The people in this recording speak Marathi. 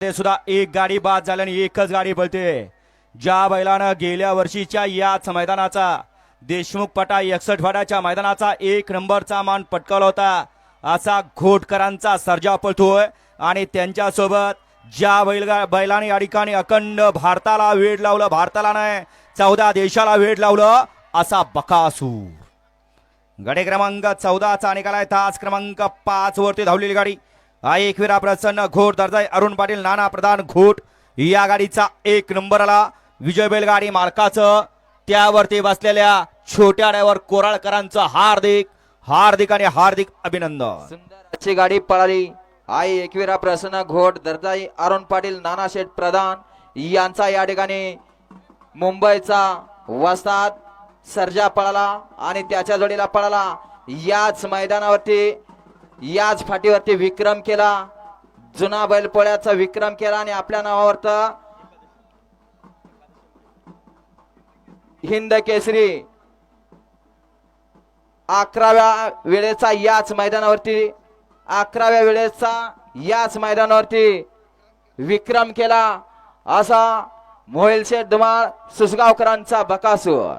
ते सुद्धा एक गाडी बाद झाल्याने एकच गाडी पळते. ज्या बैलानं गेल्या वर्षीच्या याच मैदानाचा देशमुख पटा 61 फाट्याच्या मैदानाचा 1 नंबरचा मान पटकावला होता असा घोटकरांचा सर्जा पळतोय. आणि त्यांच्या सोबत ज्या बैलाने या ठिकाणी अखंड भारताला वेड लावलं, भारताला नाही 14 देशाला वेड लावलं असा बकासूर. गाडी क्रमांक 14चा निकालाय. तास क्रमांक 5 वरती धावलेली गाडी एकविरा प्रसन्न घोट दर्जा अरुण पाटील नाना प्रधान घोट या गाडीचा 1 नंबर आला. विजय बैलगाडी मालकाचं त्यावरती बसलेल्या छोट्या ड्रायव्हर कोराळकरांचं हार्दिक हार्दिक आणि हार्दिक अभिनंदन. सुंदर अशी गाडी पळाली. आई एकविरा प्रसन्न घोट दर्जाई अरुण पाटील नानाशेठ प्रधान यांचा या ठिकाणी मुंबईचा वस्ताद सर्जा पळाला आणि त्याच्या जोडीला पळाला. याच मैदानावरती याच फाटीवरती विक्रम केला, जुना बैलपोळ्याचा विक्रम केला आणि आपल्या नावावरत हिंद केसरी 11व्या वेळेचा याच मैदानावरती विक्रम केला असा मोहिल शेठ धुमाळ सुसगावकरांचा बकासूर.